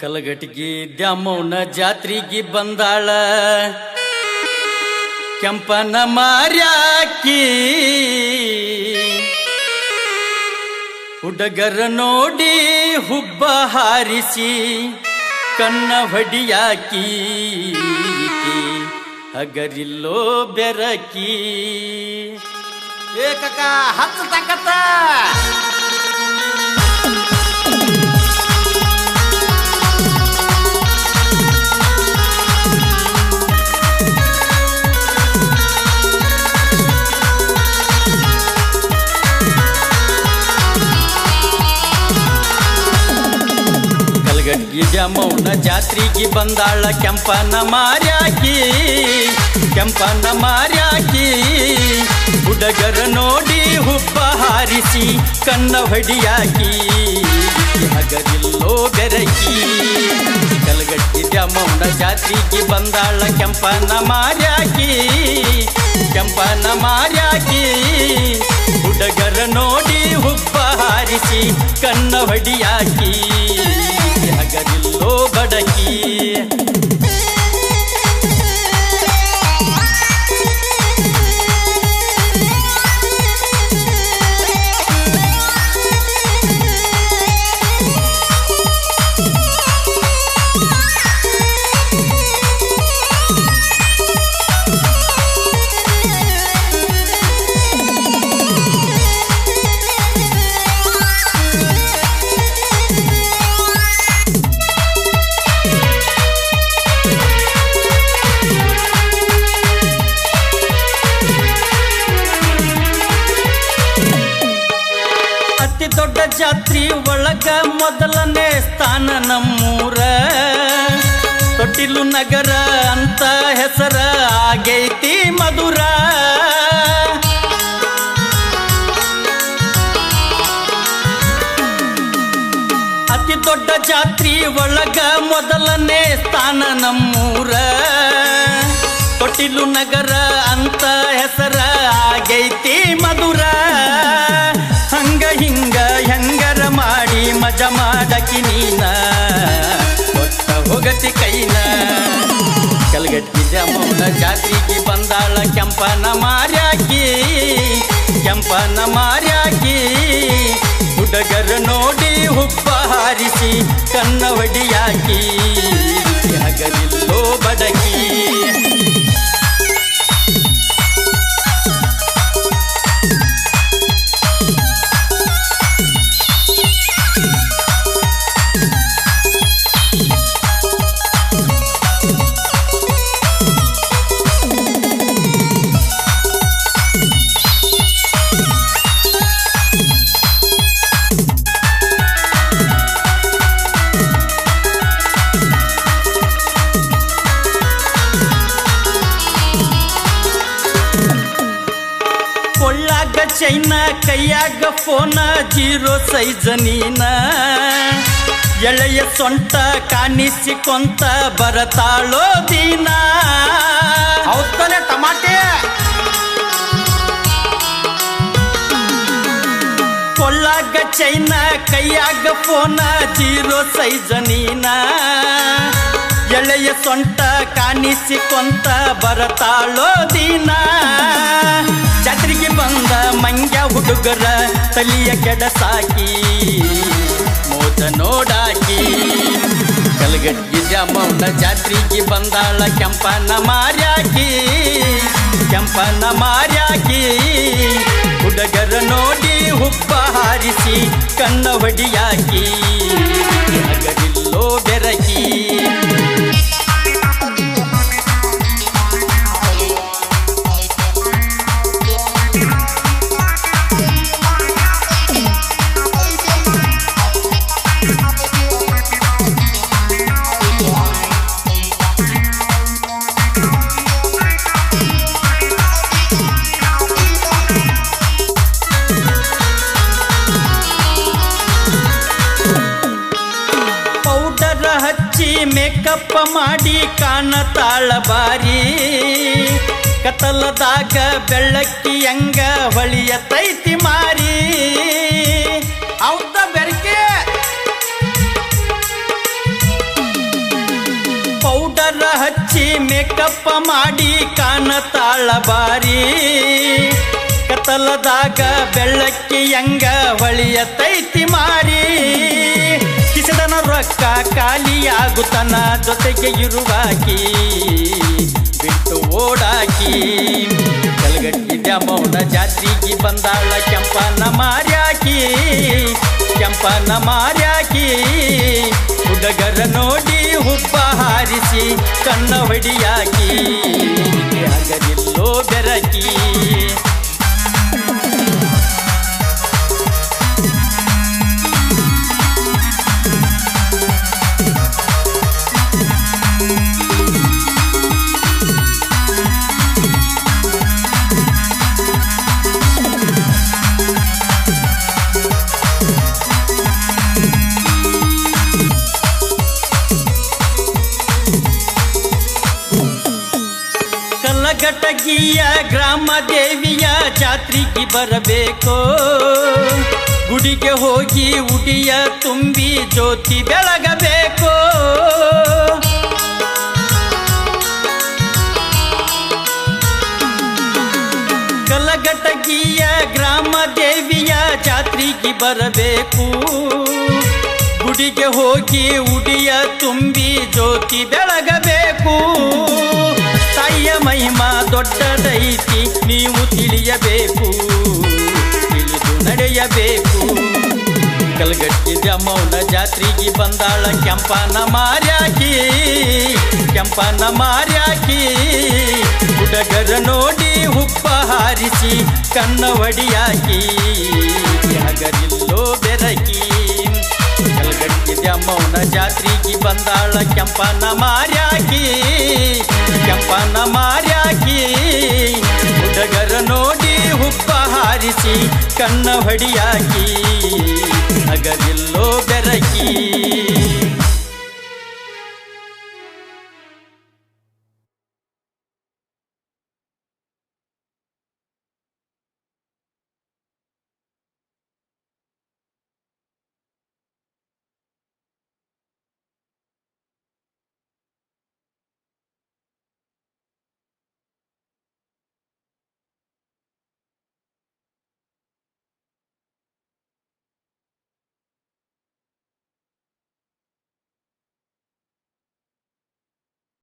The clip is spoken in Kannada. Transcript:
ಕಲಗಟಗಿ ದ್ಯಾಮವ್ವನ ಜಾತ್ರೆಗೆ ಬಂದಾಳ ಕೆಂಪನ ಮಾರ್ಯಾಕಿ ಹುಡುಗರ ನೋಡಿ ಹುಬ್ಬ ಹಾರಿಸಿ ಕಣ್ಣ ಹೊಡಿಯಾಕಿ ಹಗರಿಲ್ಲೋ ಬೆರಕಿ ಏಕಕ ಹತ್ತು ತಕ್ಕತ್ತ ಕಲಗಟಗಿ ದ್ಯಾಮವ್ವನ ಜಾತ್ರೆಗೆ ಬಂದಾಳ ಕೆಂಪನ ಮಾರ್ಯಾಕಿ ಹುಡುಗರ ನೋಡಿ ಹುಬ್ಬ ಹಾರಿಸಿ ಕಣ್ಣ ಹೊಡಿಯಾಕಿ ಹಗರಿಲ್ಲೋ ಬೆರಕಿ ಕಲಗಟಗಿ ದ್ಯಾಮವ್ವನ ಜಾತ್ರೆಗೆ ಬಂದಾಳ ಕೆಂಪನ ಮಾರ್ಯಾಕಿ ಹುಡುಗರ ನೋಡಿ ಹುಬ್ಬ ಹಾರಿಸಿ ಕಣ್ಣ ಹೊಡಿಯಾಕಿ ಹಗರಿಲ್ಲೋ ಬಡಕಿ ದೊಡ್ಡ ಜಾತ್ರಿ ಒಳಗ ಮೊದಲನೇ ಸ್ಥಾನ ನಮ್ಮೂರ ತೊಟ್ಟಿಲು ನಗರ ಅಂತ ಹೆಸರ ಆಗೈತಿ ಮಧುರ ಅತಿ ದೊಡ್ಡ ಜಾತ್ರಿ ಒಳಗ ಮೊದಲನೇ ಸ್ಥಾನ ನಮ್ಮೂರ ತೊಟ್ಟಿಲು ನಗರ ಅಂತ ಹೆಸರ ಆಗೈತಿ ಮಧುರ ಹಂಗ ಹಿಂಗ ಹೆಂಗರ ಮಾಡಿ ಮಜಾ ಮಾಡಕಿ ನೀನ ಕೊಟ್ಟ ಹೋಗತಿ ಕೈನ ಕಲಗಟಗಿ ದ್ಯಾಮವ್ವನ ಜಾತ್ರೆಗೆ ಬಂದಾಳ ಕೆಂಪನ ಮಾರ್ಯಾಕಿ ಹುಡುಗರ ನೋಡಿ ಹುಬ್ಬ ಹಾರಿಸಿ ಕಣ್ಣ ಹೊಡಿಯಾಕಿ ಹಗರಿಲ್ಲೋ ಬಡಕಿ ಕೊಳ್ಳಾಗ ಚೈನ ಕೈಯಾಗ ಫೋನ 0 ಸೈಜ್ ನೀನ ಎಳೆಯ ಸೊಂಟ ಕಾಣಿಸಿಕೊಂತ ಬರತಾಳೋ ದೀನ ಹೌದನೆ ಟಮಾಟೆ ಕೊಳ್ಳಾಗ ಚೈನ ಕೈಯಾಗ ಫೋನ 0 ಸೈಜ್ ನೀನ ಎಳೆಯ ಸೊಂಟ ಕಾಣಿಸಿಕೊಂತ ಬರತಾಳೋ ದೀನ ಜಾತ್ರೆಗೆ ಬಂದ ಮಂಗ್ಯ ಹುಡುಗರ ತಲಿಯ ಕೆಡಸಾಕಿ ಮೋದ ನೋಡಾಕಿ ಕಲಗಟಗಿ ದ್ಯಾಮವ್ವನ ಜಾತ್ರೆಗೆ ಬಂದಾಳ ಕೆಂಪನ ಮಾರ್ಯಾಕಿ ಹುಡುಗರ ನೋಡಿ ಹುಬ್ಬ ಹಾರಿಸಿ ಕಣ್ಣ ಹೊಡಿಯಾಕಿ ಹಗರಿಲ್ಲೋ ಬೆರಕಿ ಮೇಕಪ್ ಮಾಡಿ ಕಾಣತಾಳ ಬಾರಿ ಕತ್ತಲದಾಗ ಬೆಳ್ಳಕ್ಕಿ ಹಂಗ ಹೊಳಿಯತೈತಿ ಮಾರಿ ಹೌದ ಬೆರಕೆ ಮಾಡಿ ಕಾಣತಾಳ ಬಾರಿ ಕತ್ತಲದಾಗ ಬೆಳ್ಳಕ್ಕಿ ಹೆಂಗ ಹೊಳಿಯತೈತಿ ಮಾರಿ ಕಿಸದನ ರೊಕ್ಕ ಖಾಲಿಯಾಗುತ್ತನ ಜೊತೆಗೆ ಇರುವಾಕಿ ಬಿಟ್ಟು ಓಡಾಕಿ ಕಲ್ಗಟ್ಟಿ ದ್ಯಾಮವ್ವನ ಜಾತ್ರೆಗೆ ಬಂದಾಳ ಕೆಂಪನ ಮಾರ್ಯಾಕಿ ಕೆಂಪನ ಮಾರ್ಯಾಕಿ ಹುಡುಗರ ನೋಡಿ ಹುಬ್ಬ ಹಾರಿಸಿ ಕಣ್ಣ ಹೊಡಿಯಾಕಿ ಆಗದಿಲ್ಲೋ ಬೆರಕಿ ಕಲ್ಲಘಟಗಿಯ ಗ್ರಾಮ ದೇವಿಯ ಜಾತ್ರೆಗೆ ಬರಬೇಕು ಗುಡಿಗೆ ಹೋಗಿ ಉಡಿಯ ತುಂಬಿ ಜ್ಯೋತಿ ಬೆಳಗಬೇಕು ಕಲ್ಲಘಟಗಿಯ ಗ್ರಾಮ ದೇವಿಯ ಜಾತ್ರೆಗೆ ಬರಬೇಕು ಗುಡಿಗೆ ಹೋಗಿ ಉಡಿಯ ತುಂಬಿ ಜ್ಯೋತಿ ಬೆಳಗಬೇಕು ತಾಯಿಯ ಮಹಿಮಾ ದೊಡ್ಡದೈತಿ ನೀವು ತಿಳಿಯಬೇಕು ತಿಳಿದು ನಡೆಯಬೇಕು ಕಲ್ಗಟ್ಟಿ ದ್ಯಾಮವ್ವನ ಜಾತ್ರೆಗೆ ಬಂದಾಳ ಕೆಂಪನ ಮಾರ್ಯಾಕಿ ಕೆಂಪನ ಮಾರ್ಯಾಕಿ ಹುಡುಗರ ನೋಡಿ ಹುಬ್ಬ ಹಾರಿಸಿ ಕಣ್ಣ ಹೊಡಿಯಾಕಿ ಆಗದಿಲ್ಲೋ ಬೆರಕಿ ಕಲ್ಗಟ್ಟಿ ದ್ಯಾಮವ್ವನ ಜಾತ್ರೆಗೆ ಬಂದಾಳ ಕೆಂಪನ ಮಾರ್ಯಾಕಿ ಕೆಂಪನ ಮಾರ್ಯಾಕಿ ಹುಡುಗರ ನೋಡಿ ಹುಬ್ಬ ಹಾರಿಸಿ ಕಣ್ಣ ಹೊಡಿಯಾಕಿ ಆಗದಿಲ್ಲೋ ಬೆರಕಿ